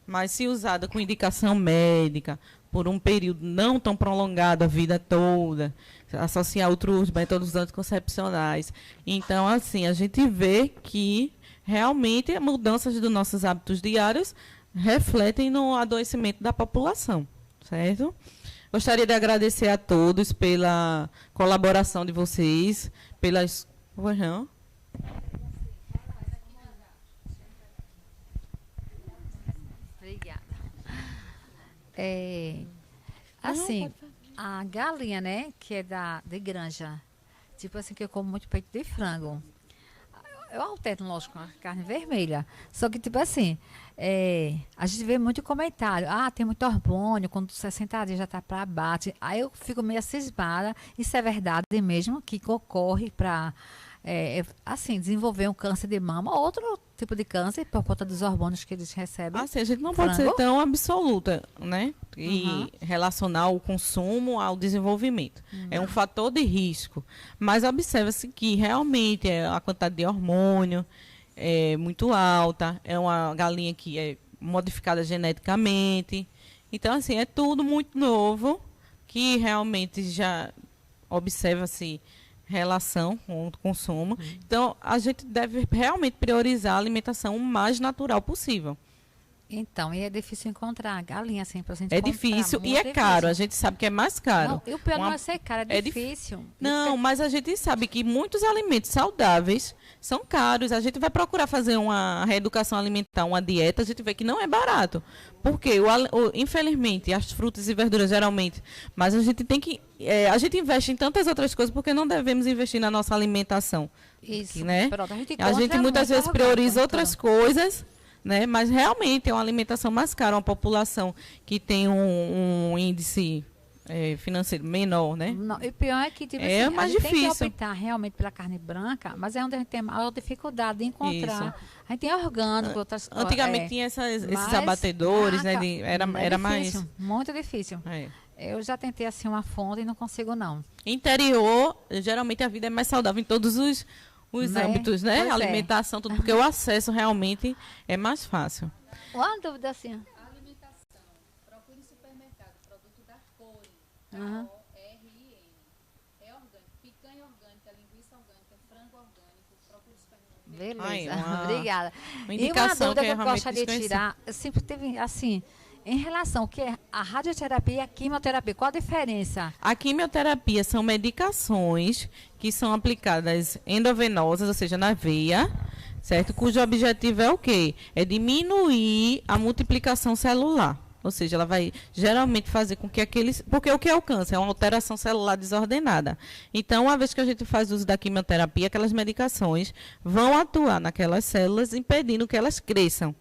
Mas se usada com indicação médica, por um período não tão prolongado, a vida toda, associar outros métodos anticoncepcionais. Então, assim, a gente vê que realmente mudanças dos nossos hábitos diários refletem no adoecimento da população, certo? Gostaria de agradecer a todos pela colaboração de vocês, pelas... Assim, a galinha, né, que é de granja, tipo assim, que eu como muito peito de frango. Eu alterno, lógico, com a carne vermelha. Só que, tipo assim, a gente vê muito comentário. Ah, tem muito hormônio, quando 60 dias já está para abate. Aí eu fico meio cismada. Isso é verdade mesmo, que ocorre para... assim, desenvolver um câncer de mama, outro tipo de câncer, por conta dos hormônios que eles recebem. Assim, a gente não pode ser tão absoluta, né? E relacionar o consumo ao desenvolvimento. É um fator de risco. Mas observa-se que realmente a quantidade de hormônio é muito alta, é uma galinha que é modificada geneticamente. Então, assim, é tudo muito novo, que realmente já observa-se relação com o consumo. Então, a gente deve realmente priorizar a alimentação o mais natural possível. Então, e é difícil encontrar galinha assim pra gente É comprar, difícil e é difícil. caro. A gente sabe que é mais caro. Não, e o pior não é ser caro, é difícil. Não, mas a gente sabe que muitos alimentos saudáveis são caros. A gente vai procurar fazer uma reeducação alimentar, uma dieta, a gente vê que não é barato. Porque, infelizmente, as frutas e verduras geralmente, mas a gente tem que... a gente investe em tantas outras coisas, porque não devemos investir na nossa alimentação. Isso, aqui, né? pronto, a gente muitas vezes prioriza outras coisas, né? Mas realmente é uma alimentação mais cara, uma população que tem um índice financeiro menor, né? Não, e pior é que tipo é assim, mais a gente difícil. tem que optar realmente pela carne branca, mas é onde a gente tem maior dificuldade de encontrar. Isso. A gente tem orgânico, outras coisas. Antigamente tinha esses abatedores, né? Era mais... Muito difícil. Eu já tentei assim uma fonte e não consigo não. Interior, geralmente a vida é mais saudável em todos os âmbitos, né? Pois Alimentação, tudo, porque o acesso realmente é mais fácil. Uma dúvida assim. A alimentação, procure no supermercado, produto da Cori, RIN, é orgânico, picanha orgânica, linguiça orgânica, frango orgânico, procure no supermercado. Beleza, obrigada. Uma E uma indicação dúvida que que eu realmente gostaria de tirar, eu sempre teve assim, em relação ao que é a radioterapia e a quimioterapia, qual a diferença? A quimioterapia são medicações que são aplicadas endovenosas, ou seja, na veia, certo? Cujo objetivo é o quê? É diminuir a multiplicação celular, Ou seja, ela vai geralmente fazer com que aqueles... Porque o que é o câncer? É uma alteração celular desordenada. Então, uma vez que a gente faz uso da quimioterapia, aquelas medicações vão atuar naquelas células, impedindo que elas cresçam.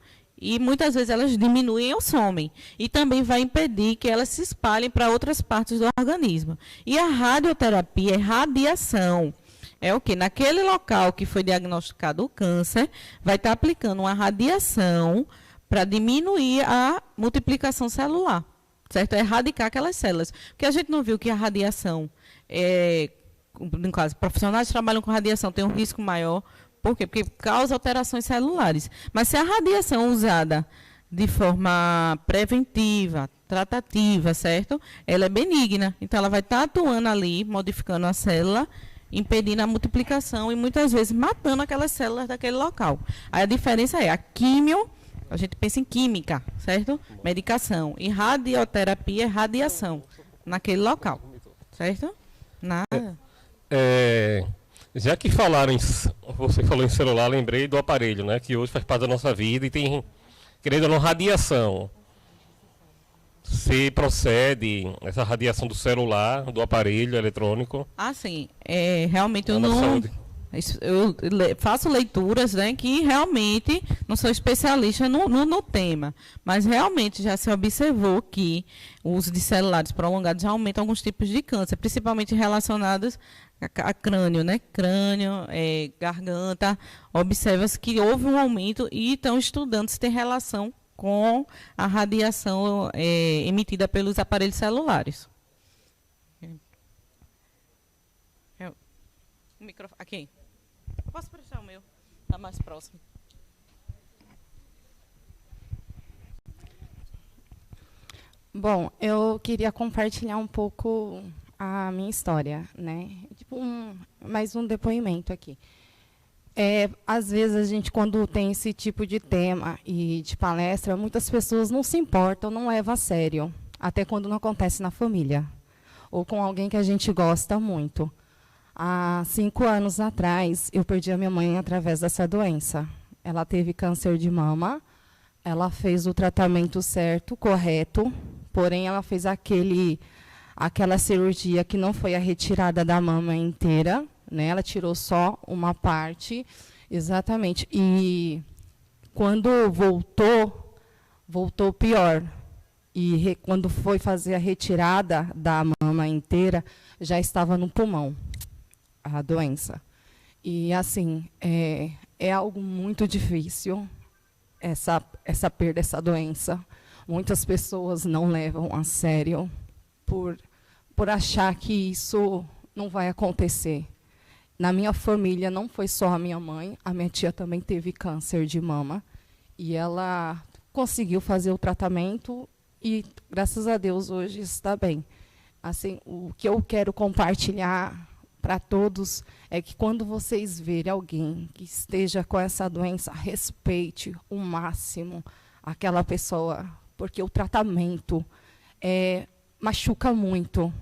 E muitas vezes elas diminuem ou somem. E também vai impedir que elas se espalhem para outras partes do organismo. E a radioterapia é radiação. É o quê? Naquele local que foi diagnosticado o câncer, vai estar aplicando uma radiação para diminuir a multiplicação celular, certo? É erradicar aquelas células. Porque a gente não viu que a radiação, no caso, profissionais que trabalham com radiação têm um risco maior. Por quê? Porque causa alterações celulares. Mas se a radiação usada de forma preventiva, tratativa, certo? Ela é benigna. Então, ela vai estar atuando ali, modificando a célula, impedindo a multiplicação e muitas vezes matando aquelas células daquele local. Aí a diferença é a químio, a gente pensa em química, certo? Medicação. E radioterapia é radiação naquele local, certo? Nada. Já que você falou em celular, lembrei do aparelho, né? Que hoje faz parte da nossa vida e tem, querendo ou não, radiação. Se procede essa radiação do celular, do aparelho eletrônico? Ah, sim. Realmente eu Na não... saúde. Eu faço leituras, né, que realmente não sou especialista no tema, mas realmente já se observou que o uso de celulares prolongados já aumenta alguns tipos de câncer, principalmente relacionados a crânio, né? Crânio, garganta. Observa-se que houve um aumento e estão estudando se tem relação com a radiação emitida pelos aparelhos celulares. O microfone aqui. Posso prestar o meu? Está mais próximo. Bom, eu queria compartilhar um pouco a minha história, né? Tipo mais um depoimento aqui. Às vezes a gente, quando tem esse tipo de tema e de palestra, muitas pessoas não se importam, não levam a sério, até quando não acontece na família ou com alguém que a gente gosta muito. Há 5 anos atrás, eu perdi a minha mãe através dessa doença. Ela teve câncer de mama, ela fez o tratamento certo, correto, porém ela fez aquela cirurgia que não foi a retirada da mama inteira, né? Ela tirou só uma parte, exatamente. E quando voltou pior. E quando foi fazer a retirada da mama inteira, já estava no pulmão a doença. E, assim, é algo muito difícil, essa perda, essa doença. Muitas pessoas não levam a sério por achar que isso não vai acontecer. Na minha família, não foi só a minha mãe, a minha tia também teve câncer de mama, e ela conseguiu fazer o tratamento e, graças a Deus, hoje está bem. Assim, o que eu quero compartilhar para todos é que quando vocês verem alguém que esteja com essa doença, respeite o máximo aquela pessoa, porque o tratamento machuca muito.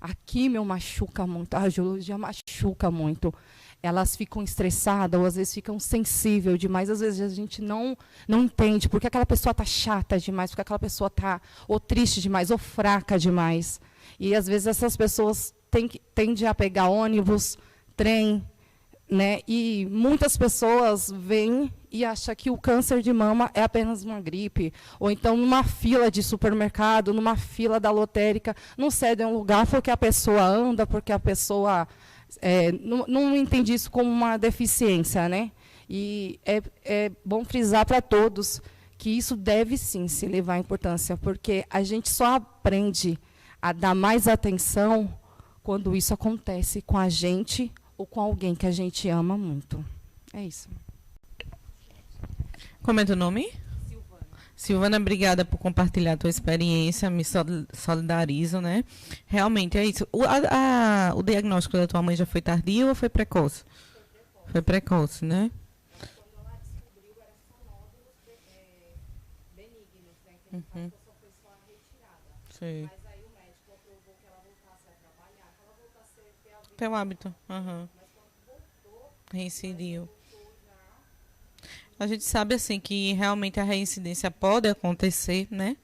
A químio machuca muito, a radiologia machuca muito. Elas ficam estressadas, ou às vezes ficam sensíveis demais. Às vezes a gente não entende porque aquela pessoa está chata demais, porque aquela pessoa está ou triste demais, ou fraca demais. E às vezes essas pessoas tendem a pegar ônibus, trem, né? E muitas pessoas vêm e acham que o câncer de mama é apenas uma gripe, ou então numa fila de supermercado, numa fila da lotérica, não cede um lugar porque a pessoa anda, porque a pessoa não entende isso como uma deficiência, né? E é bom frisar para todos que isso deve sim se levar à importância, porque a gente só aprende a dar mais atenção quando isso acontece com a gente ou com alguém que a gente ama muito. É isso. Como é teu nome? Silvana. Silvana, obrigada por compartilhar a tua experiência, me solidarizo, né? Realmente é isso. O diagnóstico da tua mãe já foi tardio ou foi precoce? Foi precoce, né? Quando ela descobriu, era só nódulos benignos, né? Que só foi só a retirada. Sim. Mas aí o médico aprovou que ela voltasse a trabalhar, que ela voltasse a ter a vida. Teu hábito. Uhum. Mas quando voltou, Reincidiu. já. A gente sabe assim que realmente a reincidência pode acontecer, né?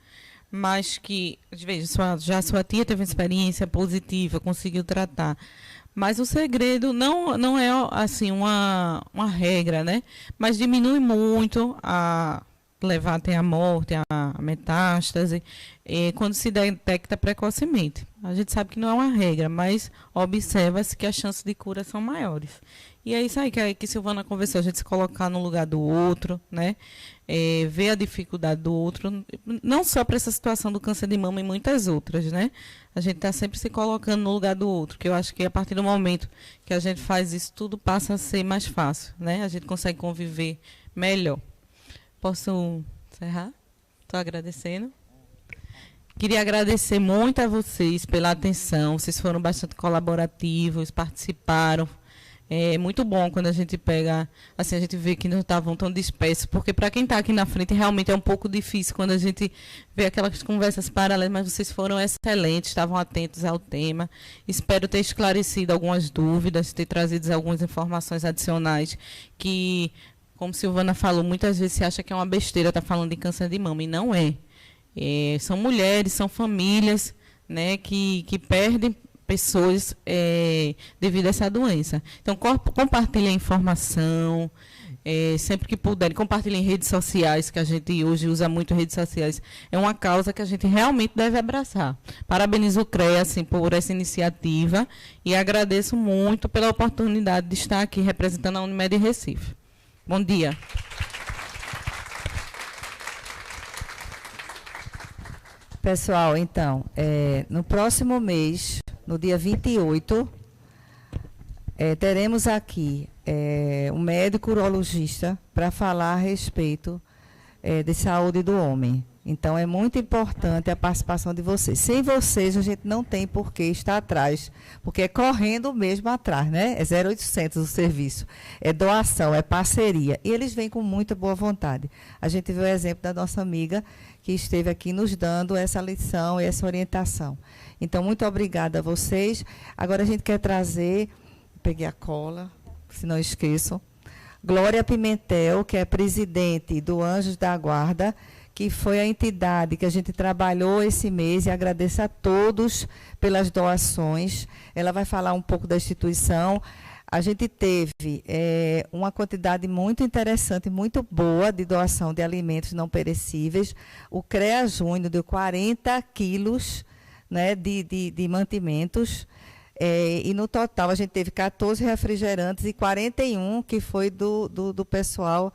mas que, veja, já sua tia teve uma experiência positiva, conseguiu tratar. Mas o segredo não é assim uma regra, né? Mas diminui muito a levar até a morte, a metástase, quando se detecta precocemente. A gente sabe que não é uma regra, mas observa-se que as chances de cura são maiores. E é isso aí que Silvana conversou, a gente se colocar no lugar do outro, né? Ver a dificuldade do outro, não só para essa situação do câncer de mama e muitas outras, né? A gente está sempre se colocando no lugar do outro, que eu acho que a partir do momento que a gente faz isso, tudo passa a ser mais fácil, né? A gente consegue conviver melhor. Posso encerrar? Estou agradecendo. Queria agradecer muito a vocês pela atenção, vocês foram bastante colaborativos, participaram. É muito bom quando a gente pega, assim, a gente vê que não estavam tão dispersos, porque para quem está aqui na frente realmente é um pouco difícil quando a gente vê aquelas conversas paralelas, mas vocês foram excelentes, estavam atentos ao tema. Espero ter esclarecido algumas dúvidas, ter trazido algumas informações adicionais que, como Silvana falou, muitas vezes se acha que é uma besteira estar falando de câncer de mama, e não é. São mulheres, são famílias, né, que perdem pessoas devido a essa doença. Então, compartilhem a informação, sempre que puderem, compartilhem em redes sociais, que a gente hoje usa muito redes sociais. É uma causa que a gente realmente deve abraçar. Parabenizo o CREA assim, por essa iniciativa e agradeço muito pela oportunidade de estar aqui representando a Unimed Recife. Bom dia. Pessoal, então, no próximo mês, no dia 28, teremos aqui um médico urologista para falar a respeito de saúde do homem. Então, é muito importante a participação de vocês. Sem vocês, a gente não tem por que estar atrás, porque é correndo mesmo atrás, né? É 0800 o serviço. É doação, é parceria. E eles vêm com muita boa vontade. A gente viu o exemplo da nossa amiga que esteve aqui nos dando essa lição e essa orientação. Então, muito obrigada a vocês. Agora, a gente quer trazer, peguei a cola, se não esqueço, Glória Pimentel, que é presidente do Anjos da Guarda, que foi a entidade que a gente trabalhou esse mês, e agradeço a todos pelas doações. Ela vai falar um pouco da instituição. A gente teve uma quantidade muito interessante, muito boa de doação de alimentos não perecíveis. O CREA Júnior deu 40 quilos, né, de mantimentos. E no total a gente teve 14 refrigerantes e 41 que foi do pessoal,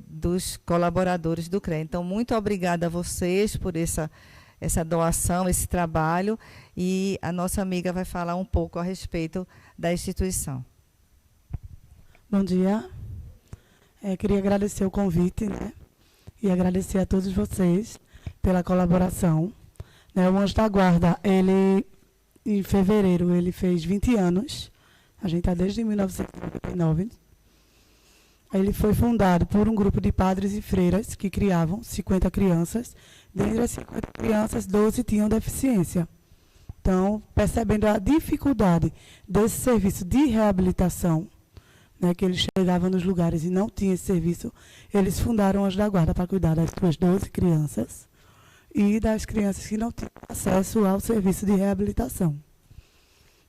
dos colaboradores do CREA. Então, muito obrigada a vocês por essa doação, esse trabalho. E a nossa amiga vai falar um pouco a respeito da instituição. Bom dia. Queria agradecer o convite, né? E agradecer a todos vocês pela colaboração. O Anjo da Guarda, em fevereiro, ele fez 20 anos. A gente está desde 1999. Ele foi fundado por um grupo de padres e freiras que criavam 50 crianças. Dentre as 50 crianças, 12 tinham deficiência. Então, percebendo a dificuldade desse serviço de reabilitação, né, que eles chegavam nos lugares e não tinham esse serviço, eles fundaram o Anjo da Guarda para cuidar das suas 12 crianças e das crianças que não tinham acesso ao serviço de reabilitação.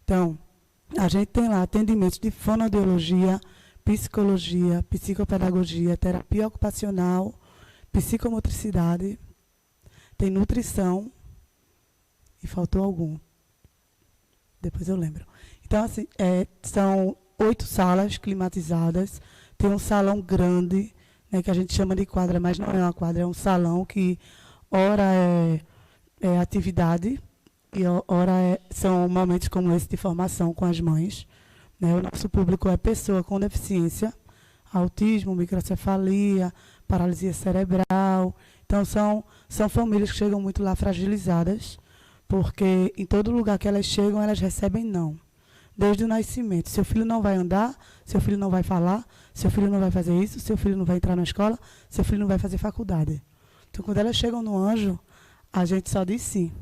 Então, a gente tem lá atendimentos de fonoaudiologia, psicologia, psicopedagogia, terapia ocupacional, psicomotricidade, tem nutrição e faltou algum. Depois eu lembro. Então, assim, são 8 salas climatizadas, tem um salão grande, né, que a gente chama de quadra, mas não é uma quadra, é um salão que ora é atividade e ora são momentos como esse de formação com as mães. Né? O nosso público é pessoa com deficiência, autismo, microcefalia, paralisia cerebral. Então, são famílias que chegam muito lá fragilizadas, porque em todo lugar que elas chegam, elas recebem não. Desde o nascimento. Seu filho não vai andar, seu filho não vai falar, seu filho não vai fazer isso, seu filho não vai entrar na escola, seu filho não vai fazer faculdade. Então, quando elas chegam no Anjo, a gente só diz sim.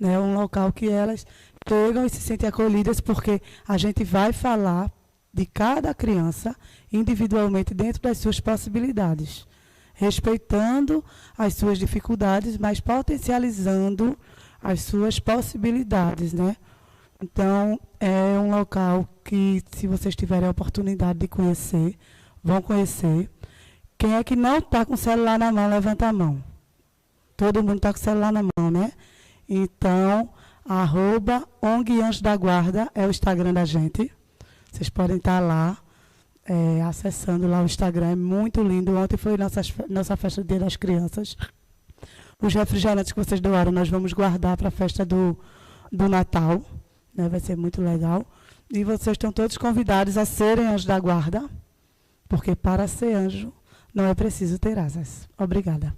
É um local que elas chegam e se sentem acolhidas, porque a gente vai falar de cada criança individualmente dentro das suas possibilidades. respeitando as suas dificuldades, mas potencializando as suas possibilidades, né? Então, é um local que, se vocês tiverem a oportunidade de conhecer, vão conhecer. Quem é que não está com o celular na mão, levanta a mão. Todo mundo está com o celular na mão, né? Então, @ONG Anjos da Guarda é o Instagram da gente. Vocês podem estar lá, acessando lá o Instagram. É muito lindo. Ontem foi nossa festa do Dia das Crianças. Os refrigerantes que vocês doaram, nós vamos guardar para a festa do Natal. Né? Vai ser muito legal. E vocês estão todos convidados a serem anjos da guarda, porque para ser anjo não é preciso ter asas. Obrigada.